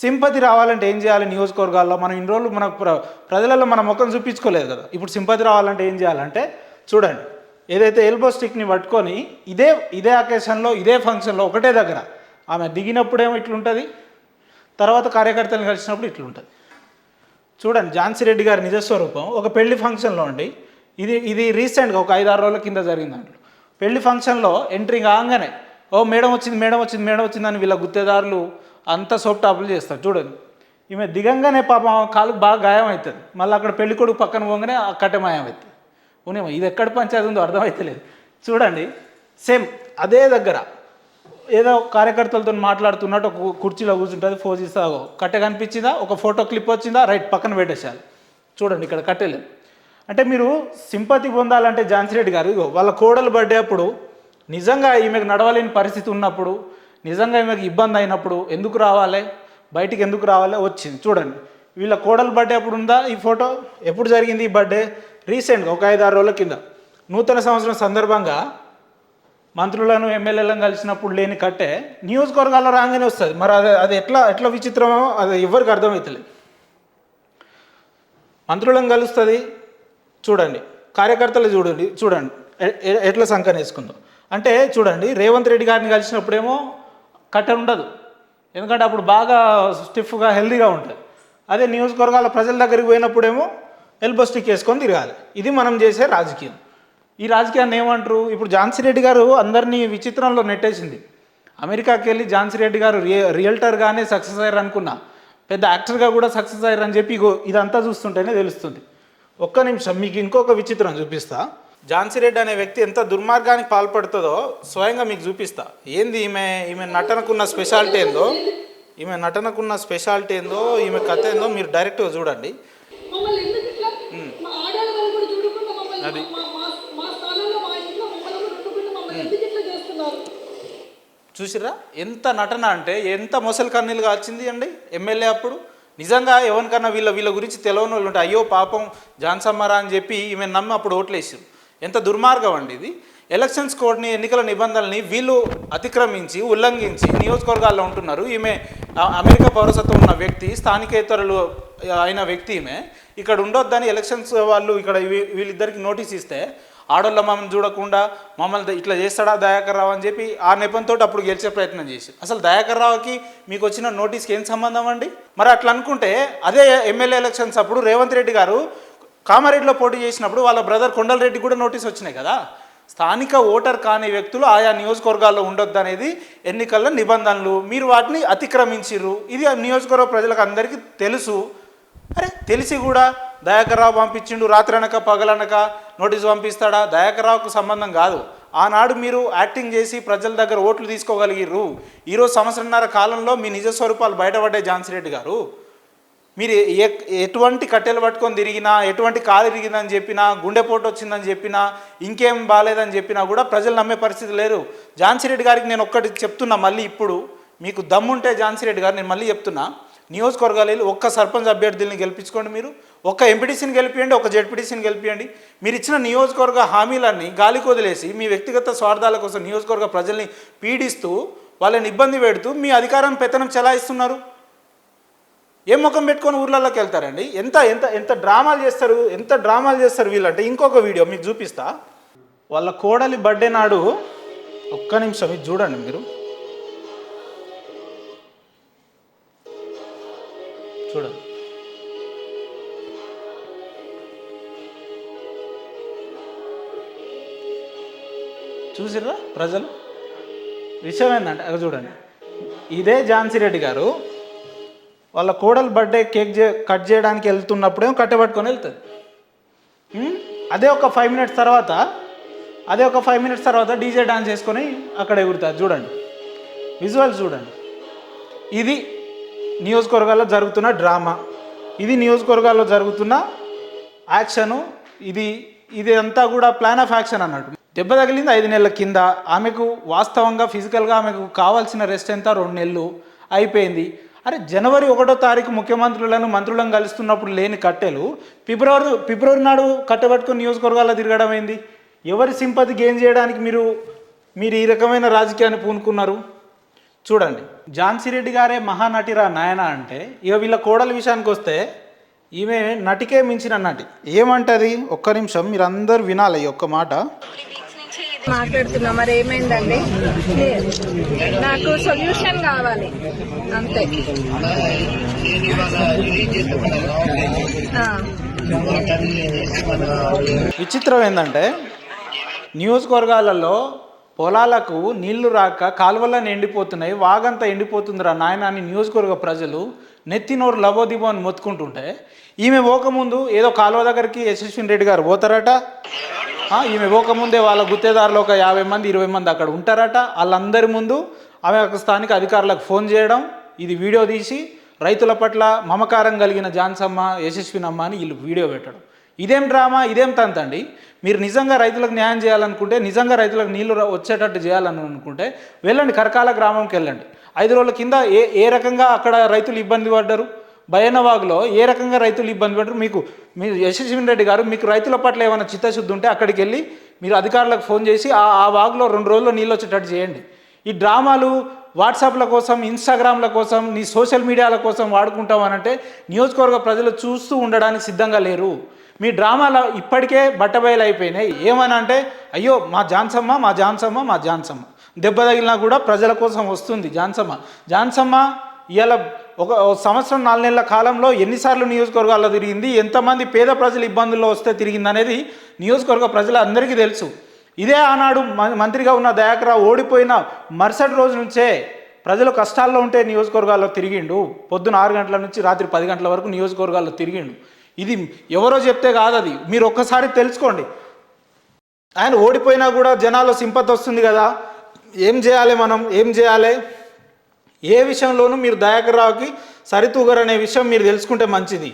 Sympathy రావాలంటే ఏం చేయాలి? నియోజకవర్గాల్లో మనం ఇన్ని రోజులు మన ప్రజలలో మన ముఖం చూపించుకోలేదు కదా. ఇప్పుడు సింపతి రావాలంటే ఏం చేయాలంటే చూడండి, ఏదైతే ఎల్బో స్టిక్ని పట్టుకొని ఇదే అకేషన్లో ఇదే ఫంక్షన్లో ఒకటే దగ్గర ఆమె దిగినప్పుడేమో ఇట్లుంటుంది, తర్వాత కార్యకర్తలను కలిసినప్పుడు ఇట్లుంటుంది. చూడండి ఝాన్సీ రెడ్డి గారి నిజస్వరూపం. ఒక పెళ్లి ఫంక్షన్లో అండి, ఇది రీసెంట్గా ఒక 5-6 రోజుల కింద జరిగింది. దాంట్లో పెళ్లి ఫంక్షన్లో ఎంట్రీ కాగానే ఓ మేడం వచ్చిందని వీళ్ళ గుత్తేదారులు అంతా సోప్ టాపులు చేస్తారు. చూడండి ఈమె దిగంగానే పాపం కాలుకు బాగా గాయం అవుతుంది. మళ్ళీ అక్కడ పెళ్లి కొడుకు పక్కన పోగానే ఆ కట్టె మాయం అవుతుంది. ఉనేమో ఇది ఎక్కడ పంచాయతీ ఉందో అర్థమవుతలేదు. చూడండి సేమ్ అదే దగ్గర ఏదో కార్యకర్తలతో మాట్లాడుతున్నట్టు ఒక కుర్చీలో కూర్చుంటుంది, ఫోజ్ ఇస్తాగో కట్టె కనిపించిందా, ఒక ఫోటో క్లిప్ వచ్చిందా, రైట్ పక్కన పెట్టేసారు. చూడండి ఇక్కడ కట్టెలేదు. అంటే మీరు సింపతి పొందాలంటే ఝాన్సీ రెడ్డి గారు వాళ్ళ కోడలు బర్త్డే అప్పుడు నిజంగా ఈమెకు నడవలేని పరిస్థితి ఉన్నప్పుడు, నిజంగా ఈమెకు ఇబ్బంది అయినప్పుడు ఎందుకు రావాలి, బయటికి ఎందుకు రావాలి, వచ్చింది. చూడండి వీళ్ళ కోడలు బర్త్డే అప్పుడు ఉందా ఈ ఫోటో? ఎప్పుడు జరిగింది ఈ బర్త్డే? రీసెంట్గా ఒక 5-6 రోజుల కింద నూతన సంవత్సరం సందర్భంగా మంత్రులను ఎమ్మెల్యేలను కలిసినప్పుడు లేని కట్టే నియోజకవర్గాల్లో రాగానే వస్తుంది. మరి అది ఎట్లా విచిత్రమో అది ఎవరికి అర్థమవుతలేదు. మంత్రులను కలుస్తుంది చూడండి, కార్యకర్తలు చూడండి ఎట్లా సంకన వేసుకుందో. అంటే చూడండి రేవంత్ రెడ్డి గారిని కలిసినప్పుడేమో కట్టె ఉండదు, ఎందుకంటే అప్పుడు బాగా స్టిఫ్గా హెల్దీగా ఉంటుంది. అదే నియోజకవర్గాల ప్రజల దగ్గరికి పోయినప్పుడేమో ఎల్బో స్టిక్ వేసుకొని తిరగాలి. ఇది మనం చేసే రాజకీయం. ఈ రాజకీయాన్ని ఏమంటారు? ఇప్పుడు ఝాన్సీ రెడ్డి గారు అందరినీ విచిత్రంలో నెట్టేసింది. అమెరికాకి వెళ్ళి ఝాన్సీ రెడ్డి గారు రియల్టర్గానే సక్సెస్ అయ్యారు అనుకున్నా, పెద్ద యాక్టర్గా కూడా సక్సెస్ అయ్యారు అని చెప్పి ఇదంతా చూస్తుంటేనే తెలుస్తుంది. ఒక్క నిమిషం మీకు ఇంకొక విచిత్రం చూపిస్తా. ఝాన్సీ రెడ్డి అనే వ్యక్తి ఎంత దుర్మార్గానికి పాల్పడుతుందో స్వయంగా మీకు చూపిస్తా. ఏంది ఈమె నటనకున్న స్పెషాలిటీ ఏందో, ఈమె కథ ఏందో మీరు డైరెక్ట్గా చూడండి. అది చూసిరా ఎంత నటన అంటే, ఎంత మొసలి కన్నీళ్ళు కాల్చింది అండి ఎమ్మెల్యే అప్పుడు. నిజంగా ఎవరికన్నా వీళ్ళ గురించి తెలియని వాళ్ళు ఉంటే అయ్యో పాపం ఝాన్సమ్మరా అని చెప్పి ఈమె నమ్మి అప్పుడు ఓట్లేసారు. ఎంత దుర్మార్గం అండి ఇది. ఎలక్షన్స్ కోడ్ని, ఎన్నికల నిబంధనల్ని వీళ్ళు అతిక్రమించి ఉల్లంఘించి నియోజకవర్గాల్లో ఉంటున్నారు. ఈమె అమెరికా పౌరసత్వం ఉన్న వ్యక్తి, స్థానికేతరులు అయిన వ్యక్తి ఈమె ఇక్కడ ఉండొద్దని ఎలక్షన్స్ వాళ్ళు ఇక్కడ వీళ్ళిద్దరికి నోటీస్ ఇస్తే ఆడోళ్ళ మమ్మల్ని చూడకుండా మమ్మల్ని ఇట్లా చేస్తాడా దయాకర్ రావు అని చెప్పి ఆ నెపంతో అప్పుడు గెలిచే ప్రయత్నం చేసి, అసలు దయాకర్ రావుకి మీకు వచ్చిన నోటీస్కి ఏం సంబంధం అండి? మరి అట్లా అనుకుంటే అదే ఎమ్మెల్యే ఎలక్షన్స్ అప్పుడు రేవంత్ రెడ్డి గారు కామారెడ్డిలో పోటీ చేసినప్పుడు వాళ్ళ బ్రదర్ కొండలరెడ్డి కూడా నోటీస్ వచ్చినాయి కదా. స్థానిక ఓటర్ కాని వ్యక్తులు ఆయా నియోజకవర్గాల్లో ఉండొద్దు అనేది ఎన్నికల నిబంధనలు, మీరు వాటిని అతిక్రమించిర్రు. ఇది నియోజకవర్గ ప్రజలకు అందరికీ తెలుసు. అరే తెలిసి కూడా దయాకర్ రావు పంపించిండు, రాత్రి అనక పగలనక నోటీసు పంపిస్తాడా? దయాకర్ రావుకు సంబంధం కాదు. ఆనాడు మీరు యాక్టింగ్ చేసి ప్రజల దగ్గర ఓట్లు తీసుకోగలిగిర్రు. ఈరోజు సంవత్సరంన్నర కాలంలో మీ నిజ స్వరూపాలు బయటపడ్డాయి ఝాన్సీ రెడ్డి గారు. మీరు ఎటువంటి కట్టెలు పట్టుకొని తిరిగినా, ఎటువంటి కాలు ఇరిగిందని చెప్పినా, గుండెపోటు వచ్చిందని చెప్పినా, ఇంకేం బాగాలేదని చెప్పినా కూడా ప్రజలు నమ్మే పరిస్థితి లేరు. ఝాన్సీ రెడ్డి గారికి నేను ఒక్కటి చెప్తున్నా, మళ్ళీ ఇప్పుడు మీకు దమ్ముంటే ఝాన్సీ రెడ్డి గారు నేను మళ్ళీ చెప్తున్నా, నియోజకవర్గాలు ఒక్క సర్పంచ్ అభ్యర్థుల్ని గెలిపించుకోండి, మీరు ఒక్క ఎంపీటీసీని గెలిపియండి, ఒక జెడ్పీటీసీని గెలిపియండి. మీరు ఇచ్చిన నియోజకవర్గ హామీలన్నీ గాలికి వదిలేసి మీ వ్యక్తిగత స్వార్థాల కోసం నియోజకవర్గ ప్రజల్ని పీడిస్తూ వాళ్ళని ఇబ్బంది పెడుతూ మీ అధికారం పెత్తనం చెలాయిస్తున్నారు. ఏం ముఖం పెట్టుకొని ఊర్లలోకి వెళ్తారండి? ఎంత డ్రామాలు చేస్తారు వీళ్ళంటే. ఇంకొక వీడియో మీకు చూపిస్తా. వాళ్ళ కోడలి బర్త్డే నాడు ఒక్క నిమిషం ఇది చూడండి మీరు. చూడండి చూసిర్రా ప్రజలు. విషయం ఏంటంటే అది చూడండి, ఇదే ఝాన్సీ రెడ్డి గారు వాళ్ళ కోడలు బర్త్డే కేక్ కట్ చేయడానికి వెళ్తున్నప్పుడేమో కట్టెపట్టుకొని వెళ్తుంది. అదే ఒక 5 మినిట్స్ తర్వాత డీజే డాన్స్ చేసుకొని అక్కడ ఎగురుతారు. చూడండి విజువల్స్ చూడండి. ఇది నియోజకవర్గాల్లో జరుగుతున్న డ్రామా, ఇది నియోజకవర్గాల్లో జరుగుతున్న యాక్షను, ఇది అంతా కూడా ప్లాన్ ఆఫ్ యాక్షన్ అన్నట్టు. దెబ్బ తగిలింది 5 నెలల కింద. ఆమెకు వాస్తవంగా ఫిజికల్గా ఆమెకు కావాల్సిన రెస్ట్ ఎంత? 2 నెలలు అయిపోయింది. అరే జనవరి 1వ తారీఖు మంత్రులను కలుస్తున్నప్పుడు లేని కట్టెలు ఫిబ్రవరి నాడు కట్టెపట్టుకొని నియోజకవర్గాల్లో తిరగడం అయింది. ఎవరి సింపతి గెయిన్ చేయడానికి మీరు ఈ రకమైన రాజకీయాన్ని పూనుకున్నారు? చూడండి, ఝాన్సీ రెడ్డి గారే మహానటిరా నాయన అంటే, ఇక వీళ్ళ కోడల విషయానికి వస్తే ఈమె నటికే మించిన నటి. ఏమంటది ఒక్క నిమిషం మీరు అందరు వినాలి ఈ ఒక్క మాట. మాట్లాడుతున్నా, మరి ఏమైందండి? నాకు సొల్యూషన్ కావాలి అంతే. విచిత్రం ఏంటంటే, నియోజకవర్గాలలో పొలాలకు నీళ్లు రాక కాలువలను ఎండిపోతున్నాయి, వాగంతా ఎండిపోతుందిరా నాయన అని నియోజకవర్గ ప్రజలు నెత్తినోరు లబోదిబో అని మొత్తుకుంటుంటే, ఈమె పోకముందు ఏదో కాలువ దగ్గరికి యశస్విని రెడ్డి గారు పోతారట. ఈమె పోకముందే వాళ్ళ గుత్తేదారులు ఒక 50 మంది 20 మంది అక్కడ ఉంటారట. వాళ్ళందరి ముందు ఆమె స్థానిక అధికారులకు ఫోన్ చేయడం, ఇది వీడియో తీసి రైతుల పట్ల మమకారం కలిగిన ఝాన్సమ్మ యశస్వినమ్మ అని వీళ్ళు వీడియో పెట్టడం. ఇదేం డ్రామా, ఇదేం తంతండి. మీరు నిజంగా రైతులకు న్యాయం చేయాలనుకుంటే, నిజంగా రైతులకు నీళ్లు వచ్చేటట్టు చేయాలని అనుకుంటే వెళ్ళండి, కరకాల గ్రామంకి వెళ్ళండి. 5 రోజుల కింద ఏ రకంగా అక్కడ రైతులు ఇబ్బంది పడ్డారు, బయనవాగులో ఏ రకంగా రైతులు ఇబ్బంది పడ్డారు. మీరు యశస్విని రెడ్డి గారు మీకు రైతుల పట్ల ఏమైనా చిత్తశుద్ధి ఉంటే అక్కడికి వెళ్ళి మీరు అధికారులకు ఫోన్ చేసి ఆ వాగులో 2 రోజుల్లో నీళ్ళు వచ్చేటట్టు చేయండి. ఈ డ్రామాలు వాట్సాప్ల కోసం, ఇన్స్టాగ్రామ్ల కోసం, నీ సోషల్ మీడియాల కోసం వాడుకుంటామనంటే నియోజకవర్గ ప్రజలు చూస్తూ ఉండడానికి సిద్ధంగా లేరు. మీ డ్రామాలు ఇప్పటికే బట్టబయలు అయిపోయినాయి. ఏమని అంటే, అయ్యో మా ఝాన్సమ్మ దెబ్బ తగిలినా కూడా ప్రజల కోసం వస్తుంది ఝాన్సమ్మ ఇవాళ ఒక సంవత్సరం 4 నెలల కాలంలో ఎన్నిసార్లు నియోజకవర్గాల్లో తిరిగింది, ఎంతమంది పేద ప్రజలు ఇబ్బందుల్లో వస్తే తిరిగింది అనేది నియోజకవర్గ ప్రజలందరికీ తెలుసు. ఇదే ఆనాడు మంత్రిగా ఉన్న దయాకర్ రావు ఓడిపోయిన మరుసటి రోజు నుంచే ప్రజలు కష్టాల్లో ఉంటే నియోజకవర్గాల్లో తిరిగిండు. పొద్దున 6 గంటల నుంచి రాత్రి 10 గంటల వరకు నియోజకవర్గాల్లో తిరిగిండు. ఇది ఎవరో చెప్తే కాదు, అది మీరు ఒక్కసారి తెలుసుకోండి. ఆయన ఓడిపోయినా కూడా జనాల్లో సింపతి వస్తుంది కదా. ఏం చేయాలి, ఏ విషయంలోనూ మీరు దయాకర్ రావుకి సరితూగరు అనే విషయం మీరు తెలుసుకుంటే మంచిది.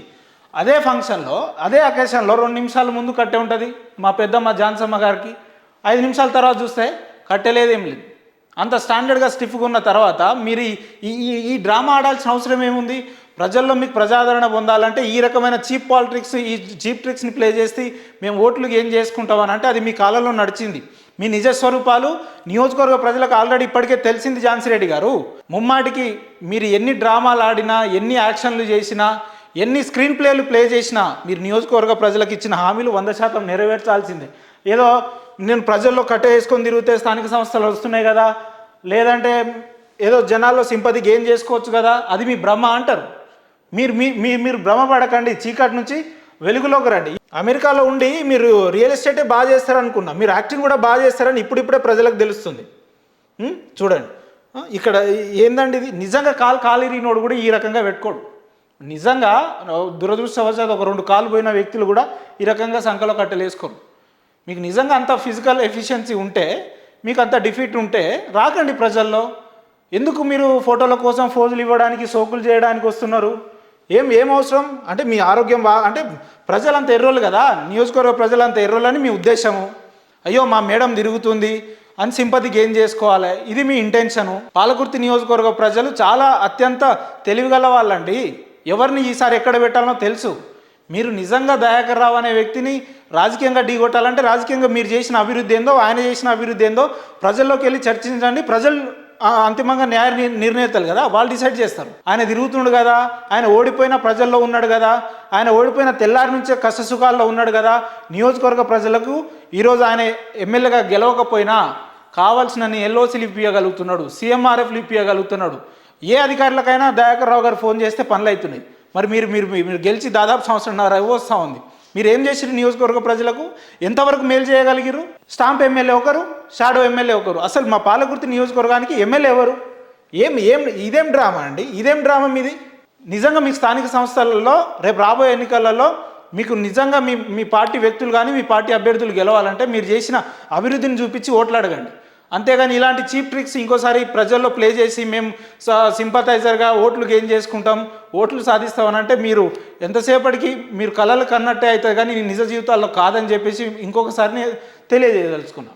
అదే ఫంక్షన్లో, అదే అకేషన్లో 2 నిమిషాల ముందు కట్టే ఉంటుంది మా పెద్దమ్మ ఝాన్సమ్మ గారికి. 5 నిమిషాల తర్వాత చూస్తే కట్టెలేదేం లేదు. అంత స్టాండర్డ్గా స్టిఫ్గా ఉన్న తర్వాత మీరు ఈ డ్రామా ఆడాల్సిన అవసరం ఏముంది? ప్రజల్లో మీకు ప్రజాదరణ పొందాలంటే ఈ రకమైన చీప్ పాలిటిక్స్, ఈ చీప్ ట్రిక్స్ని ప్లే చేసి మేము ఓట్లు ఏం చేసుకుంటామని అంటే అది మీ కాలంలో నడిచింది. మీ నిజస్వరూపాలు నియోజకవర్గ ప్రజలకు ఆల్రెడీ ఇప్పటికే తెలిసింది. ఝాన్సీ రెడ్డి గారు ముమ్మాటికి మీరు ఎన్ని డ్రామాలు ఆడినా, ఎన్ని యాక్షన్లు చేసినా, ఎన్ని స్క్రీన్ ప్లేలు ప్లే చేసినా మీరు నియోజకవర్గ ప్రజలకు ఇచ్చిన హామీలు 100% నెరవేర్చాల్సిందే. ఏదో నేను ప్రజల్లో కట్టే వేసుకొని తిరిగితే స్థానిక సంస్థలు వస్తున్నాయి కదా, లేదంటే ఏదో జనాల్లో సింపతి గెయిన్ చేసుకోవచ్చు కదా, అది మీ భ్రమ అంటారు. మీరు భ్రమ పడకండి, చీకటి నుంచి వెలుగులోకి రండి. అమెరికాలో ఉండి మీరు రియల్ ఎస్టేటే బాగా చేస్తారనుకున్నా, మీరు యాక్టింగ్ కూడా బాగా చేస్తారని ఇప్పుడిప్పుడే ప్రజలకు తెలుస్తుంది. చూడండి, ఇక్కడ ఏందండి ఇది? నిజంగా కాలిరినోడు కూడా ఈ రకంగా పెట్టుకోడు. నిజంగా దురదృష్టవశాత్తు ఒక 2 కాళ్ళు పోయిన వ్యక్తులు కూడా ఈ రకంగా సంఖలో కట్టలేసుకోరు. మీకు నిజంగా అంత ఫిజికల్ ఎఫిషియన్సీ ఉంటే, మీకు అంత డిఫీట్ ఉంటే రాకండి ప్రజల్లో. ఎందుకు మీరు ఫోటోల కోసం ఫోజులు ఇవ్వడానికి, సోకులు చేయడానికి వస్తున్నారు? ఏం అవసరం? అంటే మీ ఆరోగ్యం అంటే ప్రజలంత ఎర్రోళ్ళు కదా, నియోజకవర్గ ప్రజలంత ఎర్రోళ్ళని మీ ఉద్దేశము. అయ్యో మా మేడం తిరుగుతుంది అని సింపతి గెయిన్ చేసుకోవాలి, ఇది మీ ఇంటెన్షను. పాలకుర్తి నియోజకవర్గ ప్రజలు చాలా అత్యంత తెలివిగల వాళ్ళండి. ఎవరిని ఈసారి ఎక్కడ పెట్టాలనో తెలుసు. మీరు నిజంగా దయాకర్ రావు అనే వ్యక్తిని రాజకీయంగా ఢీకొట్టాలంటే రాజకీయంగా మీరు చేసిన అభివృద్ధి ఏందో, ఆయన చేసిన అభివృద్ధి ఏందో ప్రజల్లోకి వెళ్ళి చర్చించండి. ప్రజలు అంతిమంగా న్యాయ నిర్ణేతలు కదా, వాళ్ళు డిసైడ్ చేస్తారు. ఆయన తిరుగుతుండు కదా, ఆయన ఓడిపోయిన ప్రజల్లో ఉన్నాడు కదా, ఆయన ఓడిపోయిన తెల్లారి నుంచే కష్టసుఖాల్లో ఉన్నాడు కదా. నియోజకవర్గ ప్రజలకు ఈరోజు ఆయన ఎమ్మెల్యేగా గెలవకపోయినా కావాల్సిన ఎల్ఓసీలు ఇప్పించగలుగుతున్నాడు, సీఎంఆర్ఎఫ్లు ఇప్పించగలుగుతున్నాడు. ఏ అధికారులకైనా దయాకర్ రావు గారు ఫోన్ చేస్తే పనులు అవుతున్నాయి. మరి మీరు గెలిచి దాదాపు 1.5 సంవత్సరం వస్తూ ఉంది. మీరు ఏం చేసిరు? నియోజకవర్గ ప్రజలకు ఎంతవరకు మేలు చేయగలిగిరు? స్టాంప్ ఎమ్మెల్యే ఒకరు, షాడో ఎమ్మెల్యే ఒకరు. అసలు మా పాలకుర్తి నియోజకవర్గానికి ఎమ్మెల్యే ఎవరు? ఇదేం డ్రామా అండి? ఇదేం డ్రామా మీది? నిజంగా మీ స్థానిక సంస్థలలో రేపు రాబోయే ఎన్నికలలో మీకు నిజంగా మీ పార్టీ వ్యక్తులు కానీ మీ పార్టీ అభ్యర్థులు గెలవాలంటే మీరు చేసిన అభివృద్ధిని చూపించి ఓట్లు అడగండి. అంతేగాని ఇలాంటి చీప్ ట్రిక్స్ ఇంకోసారి ప్రజల్లో ప్లే చేసి మేము సింపథైజర్గా ఓట్లు గెయిన్ చేసుకుంటాం, ఓట్లు సాధిస్తామనంటే మీరు ఎంతసేపటికి మీరు కళలు కన్నట్టే అవుతుంది, కానీ నిజ జీవితాల్లో కాదని చెప్పేసి ఇంకొకసారి తెలియజేయదలుచుకున్నాం.